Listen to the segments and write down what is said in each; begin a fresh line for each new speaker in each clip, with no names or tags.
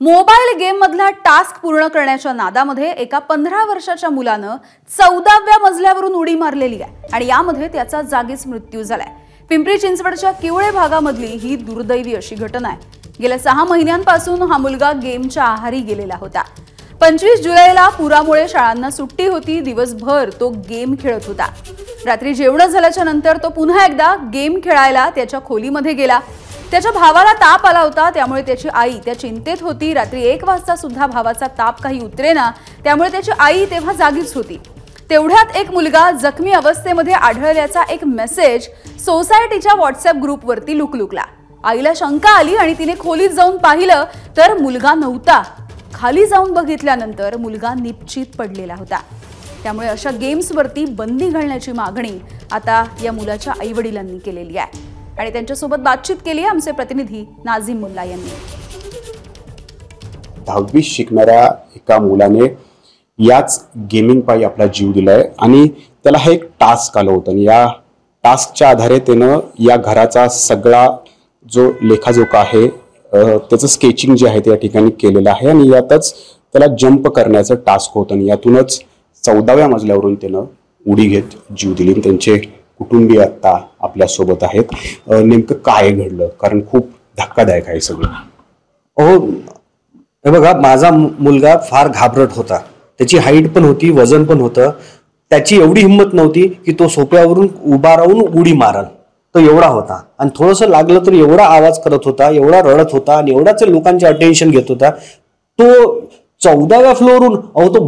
Mobile game मधला task पूर्ण करण्याच्या नादामध्ये एका 15 वर्षाच्या मुलानं 14व्या मजल्यावरून उडी मारलेली आहे आणि यामध्ये त्याचा जागीच मृत्यू झालाय। पिंपरी चिंचवडच्या किवळे भागामधली ही दुर्दैवी अशी घटना आहे। गेल्या 6 महिन्यांपासून हा मुलगा गेमच्या आहारी गेलेला होता। 25 जुलैला पुरामुळे शाळांना सुट्टी होती। दिवसभर तो गेम खेळत होता। रात्री जेवण झाल्याच्या नंतर तो पुन्हा एकदा गेम खेळायला त्याच्या खोलीमध्ये गेला। त्याच्या भावाला ताप आला होता, त्यामुळे त्याची आई त्या चिंतेत होती। रात्री 1 वाजता सुद्धा भावाचा ताप काही उतरेना, त्यामुळे त्याची आई तेव्हा जागीच होती। तेवढ्यात एक मुलगा जखमी अवस्थेमध्ये आढळल्याचा एक मेसेज सोसायटीच्या व्हॉट्सअप ग्रुपवरती लुकलुकला। आईला शंका आली आणि तिने खोलीत जाऊन पाहिलं तर मुलगा नव्हता। खाली जाऊन बघितल्यानंतर मुलगा निपचित पडलेला होता। त्यामुळे अशा गेम्सवरती बंदी घालण्याची मागणी आता या मुलाच्या आईवडिलांनी केलेली आहे आणि त्यांच्यासोबत बातचीत केली आमचे प्रतिनिधी नाझीम मुल्ला यांनी।
10वी शिकणाऱ्या एका मुलाने याच गेमिंग पायी आपला जीव दिलाय आणि त्याला हा एक टास्क आला होता आणि या टास्कच्या आधारे त्यानं या घराचा सगळा जो लेखाजोखा आहे त्याचं स्केचिंग जे आहे ते या ठिकाणी केलेलं आहे आणि यातच त्याला जंप करण्याचं टास्क होतं आणि यातूनच 14व्या मजल्यावरून त्यानं उडी घेत जीव दिली। त्यांचे कुटुंबीय आता आपल्या सोबत आहेत। नेमकं काय घडलं, कारण खूप धक्कादायक आहे सगळं।
हो, हे बघा, माझा मुलगा फार घाबरट होता। त्याची हाईट पण होती, वजन पण होतं। त्याची एवढी हिंमत नव्हती की तो सोप्यावरून उभा राहून उडी मारल। तो एवढा होता आणि थोडंसं लागलं तर एवढा आवाज करत होता, एवढा रडत होता आणि एवढाच लोकांचे अटेन्शन घेत होता। तो 14व्या फ्लोअरवरून तो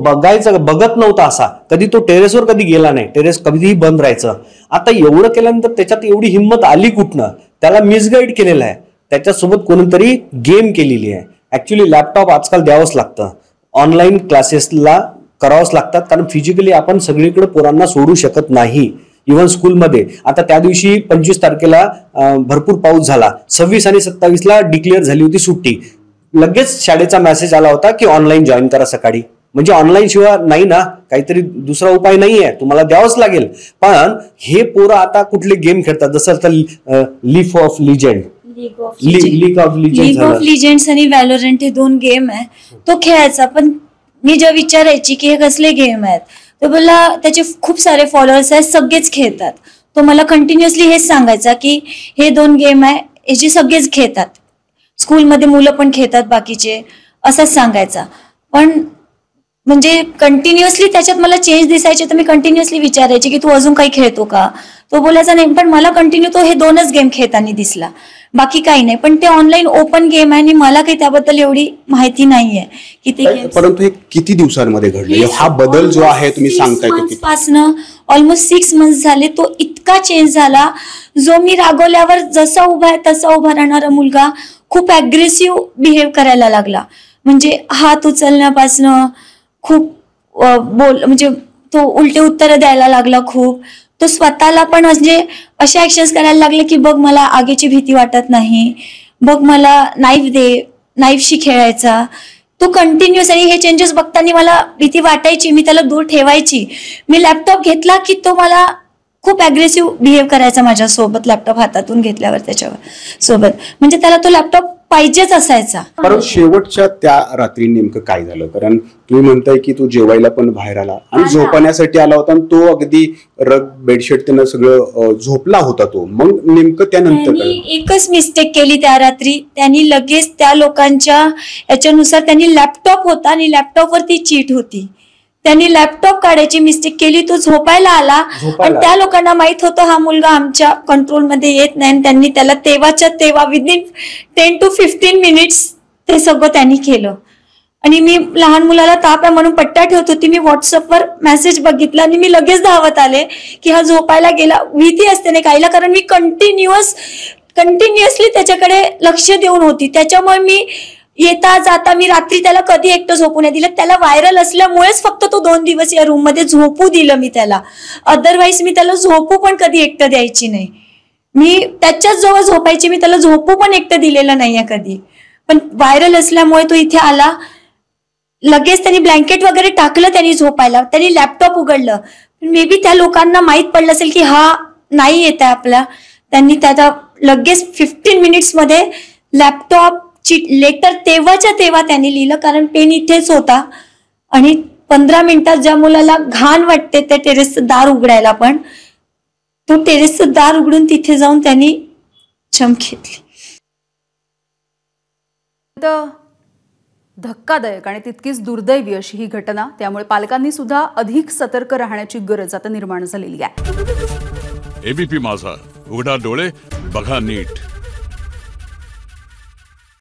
बघत नव्हता असा कधी। तो टेरेसवर कधी गेला नाही, टेरेस कधीही बंद राहायचं। आता एवढं केल्यानंतर त्याच्यात एवढी हिंमत आली कुठनं? त्याला मिसगाईड केलेलं आहे, त्याच्यासोबत कोणीतरी गेम केलेली आहे। ऍक्च्युली लॅपटॉप आजकाल द्यावंच लागतं, ऑनलाईन क्लासेसला करावंच लागतात, कारण फिजिकली आपण सगळीकडे पोरांना सोडू शकत नाही। इव्हन स्कूलमध्ये आता त्या दिवशी 25 तारखेला भरपूर पाऊस झाला, 26 आणि 27ला डिक्लेअर झाली होती सुट्टी। लगेच शाळेचा मेसेज आला होता की ऑनलाईन जॉईन करा सकाळी। म्हणजे ऑनलाईन शिवाय नाही ना, काहीतरी दुसरा उपाय नाहीये, तुम्हाला द्यावंच लागेल। पण हे पोरं आता कुठले गेम खेळतात, जसं आता लीग ऑफ
लिजेंड्स आणि व्हॅलोरंट हे 2 गेम आहे, तो खेळायचा। पण मी जेव्हा विचारायची की हे कसले गेम आहेत, तो बोलला त्याचे खूप सारे फॉलोअर्स आहेत, सगळेच खेळतात। तो मला कंटिन्युअसली हेच सांगायचा की हे 2 गेम आहे, याची सगळेच खेळतात, स्कूलमध्ये मुलं पण खेळतात बाकीचे, असंच सांगायचा। पण म्हणजे कंटिन्युअसली त्याच्यात मला चेंज दिसायचे, तर मी कंटिन्युअसली विचारायचे की तू अजून काही खेळतो का? तो बोलायचा नाही, पण मला कंटिन्यू तो हे 2च गेम खेळताना दिसला, बाकी काही नाही। पण ते ऑनलाईन ओपन गेम आहे आणि मला काही त्याबद्दल एवढी माहिती नाहीये की ते।
परंतु हे किती दिवसांमध्ये घडलं हा बदल जो आहे, तुम्ही सांगताय
पासनं ऑलमोस्ट 6 मंथ्स झाले, तो इतका चेंज झाला। जो मी रागवल्यावर जसा उभा आहे तसा उभा राहणारा मुलगा खूप अग्रेसिव्ह बिहेव करायला लागला। म्हणजे हात उचलण्यापासनं खूप म्हणजे तो उलटे उत्तर द्यायला लागला खूप। तो स्वतःला पण म्हणजे अशा ऍक्शन्स करायला लागले की बघ मला आगीची भीती वाटत नाही, बघ मला नाईफ दे, नाईफशी खेळायचा तो कंटिन्युअस। आणि हे चेंजेस बघताना मला भीती वाटायची, मी त्याला दूर ठेवायची। मी लॅपटॉप घेतला की तो मला खूप अग्रेसिव्ह बिहेव करायचा माझ्यासोबत, लॅपटॉप हातातून घेतल्यावर त्याच्यावर सोबत, म्हणजे त्याला तो लॅपटॉप पाहिजेच असायचा।
पण शेवटच्या त्या रात्री नेमकं काय झालं? कारण तुम्ही म्हणताय की तो जेवायला पण बाहेर आला आणि झोपण्यासाठी आला होता आणि तो अगदी रग बेडशीट त्यानं सगळं झोपला होता तो। मग नेमकं त्यानंतर
एकच मिस्टेक केली त्या रात्री, त्यांनी लगेच त्या लोकांच्या याच्यानुसार त्यांनी लॅपटॉप होता आणि लॅपटॉपवरती चीट होती, त्यांनी लॅपटॉप काढायची मिस्टेक केली। तो झोपायला आला आणि त्या लोकांना माहित होतं हा मुलगा आमच्या कंट्रोलमध्ये येत नाही, त्यांनी त्याला तेव्हाच्या तेव्हा विदिन 10 to 15 मिनिट्स ते सगळं त्यांनी केलं। आणि मी लहान मुलाला ताप आहे म्हणून पट्ट्या ठेवत होती, मी व्हॉट्सअपवर मेसेज बघितला आणि मी लगेच धावत आले की हा झोपायला गेला। भीती असते नाही काहीला, कारण मी कंटिन्युअसली त्याच्याकडे लक्ष देऊन होती। त्याच्यामुळे मी येता जाता मी रात्री त्याला कधी एकटं झोपू नाही दिलं। त्याला व्हायरल असल्यामुळेच फक्त तो 2 दिवस या रूम मध्ये झोपू दिलं मी त्याला, अदरवाईज मी त्याला झोपू पण कधी एकटं द्यायची नाही। मी त्याच्याच जवळ झोपायची, मी त्याला झोपू पण एकटं दिलेलं नाहीये कधी। पण व्हायरल असल्यामुळे तो इथे आला, लगेच त्यांनी ब्लँकेट वगैरे टाकलं, त्यांनी झोपायला, त्यांनी लॅपटॉप उघडलं। मे बी त्या लोकांना माहित पडलं असेल की हा नाही येत आहे आपला, त्यांनी त्याचा लगेच 15 मिनिट्स मध्ये लॅपटॉप लेटर तेव्हाच्या तेव्हा त्यांनी लिहिलं, कारण पेन इथेच होता. आणि 15 मिनिटात ज्या मुलाला घाण वाटते त्या टेरेसचं दार उघडायला, पण तो टेरेसचं दार उघडून तिथे जाऊन त्यांनी चमक घेतली.
धक्कादायक आणि तितकीच दुर्दैवी अशी ही घटना. त्यामुळे पालकांनी सुद्धा अधिक सतर्क राहण्याची गरज आता निर्माण झालेली आहे.
एबीपी माझा, उघडा डोळे बघा नीट.